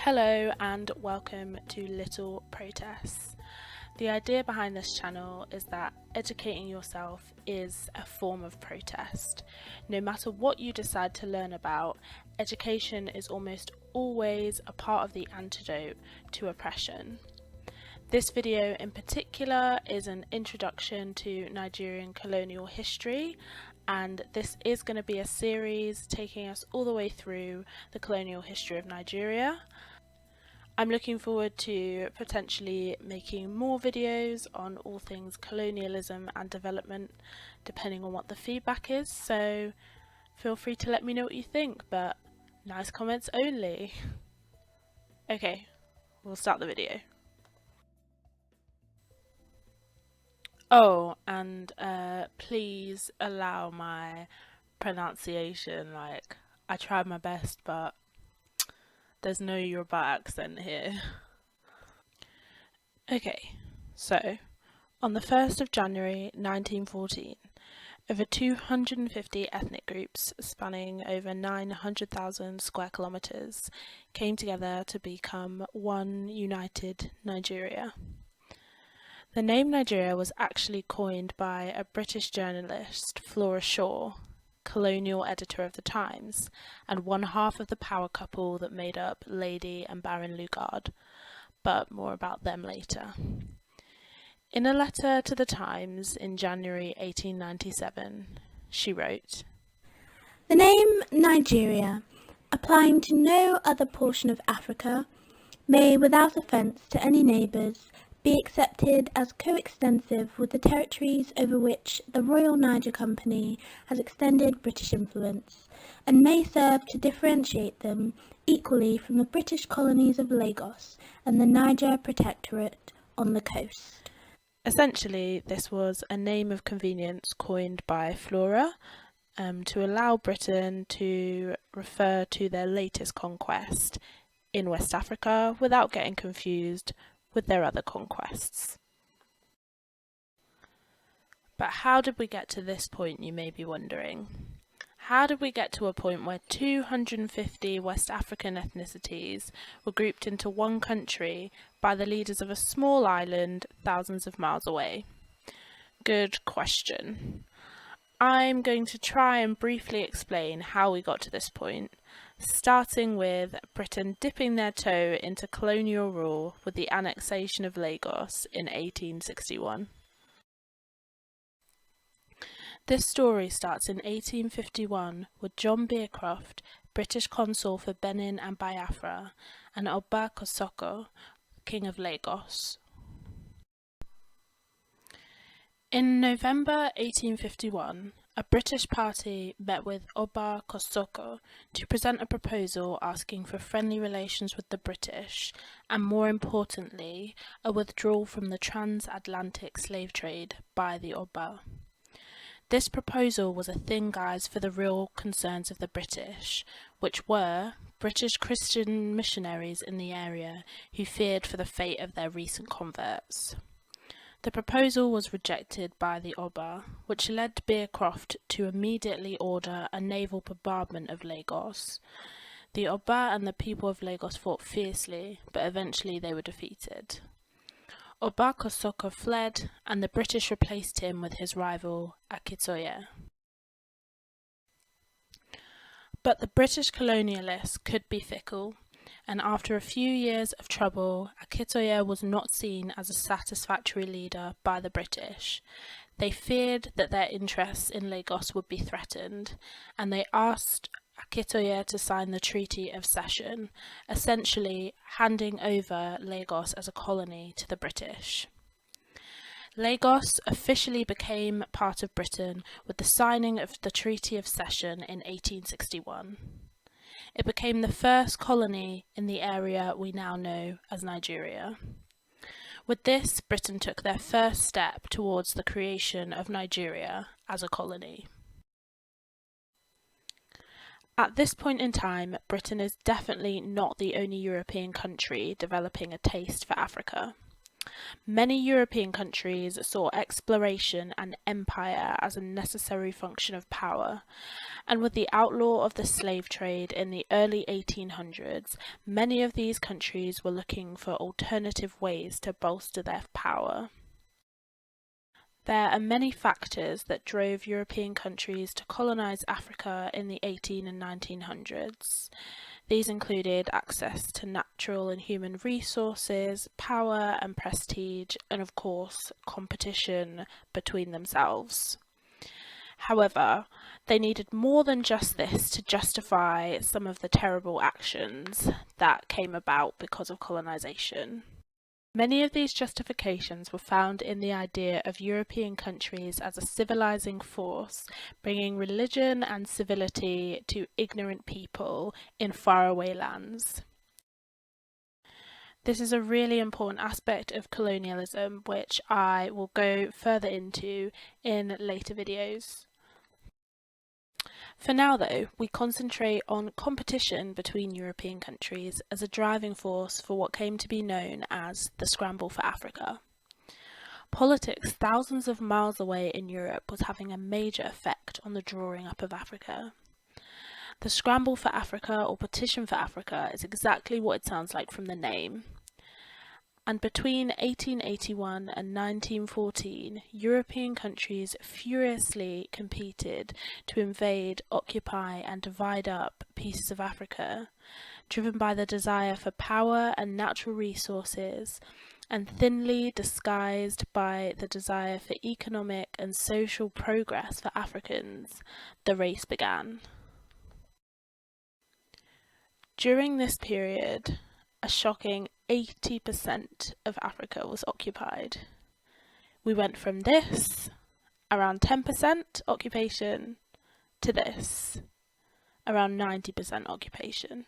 Hello and welcome to Little Protests. The idea behind this channel is that educating yourself is a form of protest. No matter what you decide to learn about, education is almost always a part of the antidote to oppression. This video in particular is an introduction to Nigerian colonial history, and this is going to be a series taking us all the way through the colonial history of Nigeria. I'm looking forward to potentially making more videos on all things colonialism and development, depending on what the feedback is, so feel free to let me know what you think, but nice comments only. Okay, we'll start the video. Oh, and please allow my pronunciation, I tried my best, but there's no Yoruba accent here. Okay, so on the 1st of January 1914, over 250 ethnic groups spanning over 900,000 square kilometres came together to become one united Nigeria. The name Nigeria was actually coined by a British journalist, Flora Shaw, colonial editor of the Times, and one half of the power couple that made up Lady and Baron Lugard, but more about them later. In a letter to the Times in January 1897, she wrote, "The name Nigeria, applying to no other portion of Africa, may, without offence to any neighbours, be accepted as coextensive with the territories over which the Royal Niger Company has extended British influence, and may serve to differentiate them equally from the British colonies of Lagos and the Niger Protectorate on the coast." Essentially, this was a name of convenience coined by Flora to allow Britain to refer to their latest conquest in West Africa without getting confused with their other conquests. But how did we get to this point, you may be wondering? How did we get to a point where 250 West African ethnicities were grouped into one country by the leaders of a small island thousands of miles away? Good question. I'm going to try and briefly explain how we got to this point, starting with Britain dipping their toe into colonial rule with the annexation of Lagos in 1861. This story starts in 1851 with John Beercroft, British consul for Benin and Biafra, and Oba Kosoko, King of Lagos. In November 1851, a British party met with Oba Kosoko to present a proposal asking for friendly relations with the British, and more importantly, a withdrawal from the transatlantic slave trade by the Oba. This proposal was a thin guise for the real concerns of the British, which were British Christian missionaries in the area who feared for the fate of their recent converts. The proposal was rejected by the Oba, which led Beercroft to immediately order a naval bombardment of Lagos. The Oba and the people of Lagos fought fiercely, but eventually they were defeated. Oba Kosoko fled, and the British replaced him with his rival, Akitoye. But the British colonialists could be fickle, and after a few years of trouble, Akitoye was not seen as a satisfactory leader by the British. They feared that their interests in Lagos would be threatened, and they asked Akitoye to sign the Treaty of Cession, essentially handing over Lagos as a colony to the British. Lagos officially became part of Britain with the signing of the Treaty of Cession in 1861. It became the first colony in the area we now know as Nigeria. With this, Britain took their first step towards the creation of Nigeria as a colony. At this point in time, Britain is definitely not the only European country developing a taste for Africa. Many European countries saw exploration and empire as a necessary function of power, and with the outlaw of the slave trade in the early 1800s, many of these countries were looking for alternative ways to bolster their power. There are many factors that drove European countries to colonize Africa in the 18 and 1900s. These included access to natural and human resources, power and prestige, and of course, competition between themselves. However, they needed more than just this to justify some of the terrible actions that came about because of colonization. Many of these justifications were found in the idea of European countries as a civilizing force, bringing religion and civility to ignorant people in faraway lands. This is a really important aspect of colonialism, which I will go further into in later videos. For now though, we concentrate on competition between European countries as a driving force for what came to be known as the scramble for Africa. Politics thousands of miles away in Europe was having a major effect on the drawing up of Africa. The scramble for Africa or petition for Africa is exactly what it sounds like from the name. And between 1881 and 1914, European countries furiously competed to invade, occupy and divide up pieces of Africa, driven by the desire for power and natural resources, and thinly disguised by the desire for economic and social progress for Africans. The race began. During this period, a shocking 80% of Africa was occupied. We went from this, around 10% occupation, to this, around 90% occupation.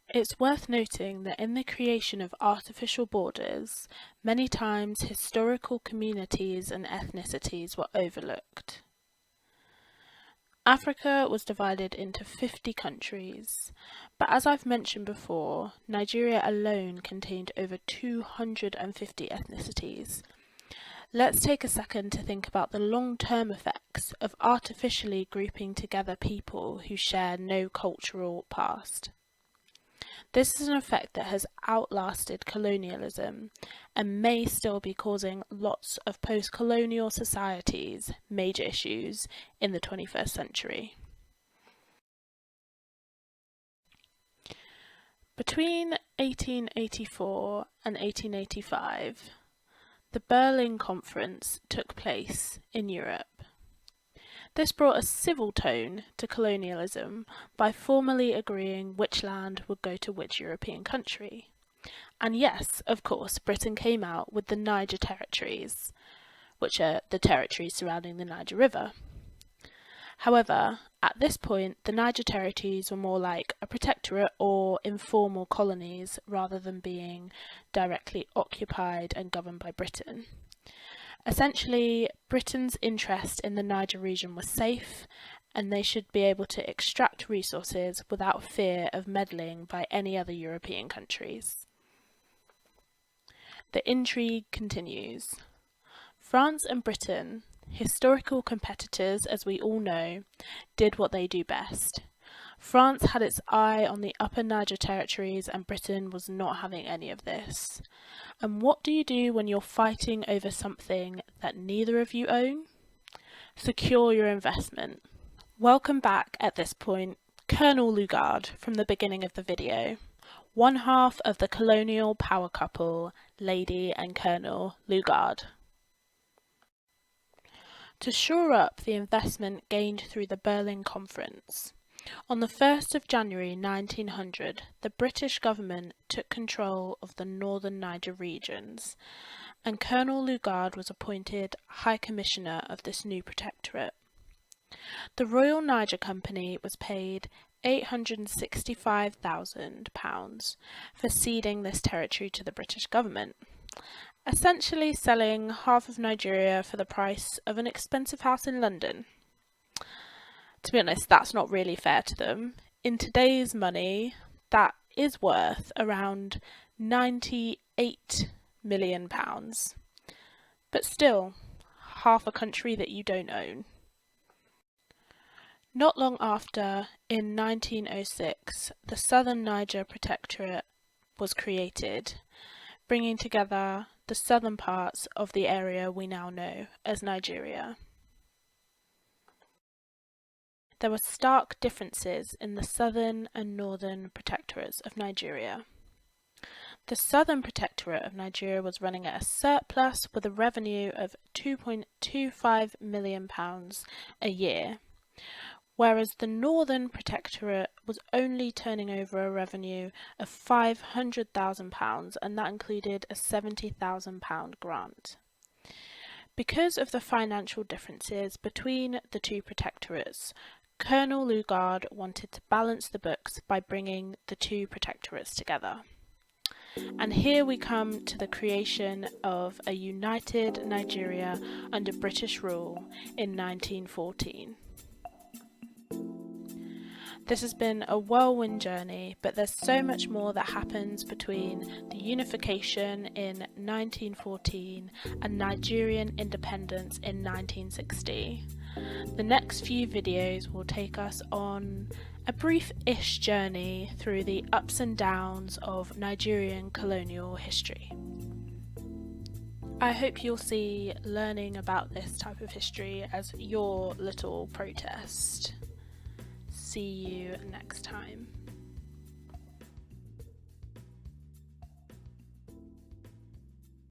It's worth noting that in the creation of artificial borders, many times historical communities and ethnicities were overlooked. Africa was divided into 50 countries, but as I've mentioned before, Nigeria alone contained over 250 ethnicities. Let's take a second to think about the long-term effects of artificially grouping together people who share no cultural past. This is an effect that has outlasted colonialism and may still be causing lots of post-colonial societies major issues in the 21st century. Between 1884 and 1885, the Berlin Conference took place in Europe. This brought a civil tone to colonialism by formally agreeing which land would go to which European country. And yes, of course, Britain came out with the Niger territories, which are the territories surrounding the Niger River. However, at this point, the Niger territories were more like a protectorate or informal colonies rather than being directly occupied and governed by Britain. Essentially, Britain's interest in the Niger region was safe, and they should be able to extract resources without fear of meddling by any other European countries. The intrigue continues. France and Britain, historical competitors as we all know, did what they do best. France had its eye on the upper Niger territories and Britain was not having any of this. And what do you do when you're fighting over something that neither of you own? Secure your investment. Welcome back at this point, Colonel Lugard from the beginning of the video, one half of the colonial power couple, Lady and Colonel Lugard. To shore up the investment gained through the Berlin Conference, on the 1st of January 1900, the British government took control of the northern Niger regions, and Colonel Lugard was appointed High Commissioner of this new protectorate. The Royal Niger Company was paid £865,000 for ceding this territory to the British government, essentially selling half of Nigeria for the price of an expensive house in London. To be honest, that's not really fair to them. In today's money, that is worth around £98 million, but still half a country that you don't own. Not long after, in 1906, the Southern Niger Protectorate was created, bringing together the southern parts of the area we now know as Nigeria. There were stark differences in the southern and northern protectorates of Nigeria. The Southern Protectorate of Nigeria was running at a surplus with a revenue of £2.25 million a year, whereas the Northern Protectorate was only turning over a revenue of £500,000, and that included a £70,000 grant. Because of the financial differences between the two protectorates, Colonel Lugard wanted to balance the books by bringing the two protectorates together. And here we come to the creation of a united Nigeria under British rule in 1914. This has been a whirlwind journey, but there's so much more that happens between the unification in 1914 and Nigerian independence in 1960. The next few videos will take us on a brief-ish journey through the ups and downs of Nigerian colonial history. I hope you'll see learning about this type of history as your little protest. See you next time.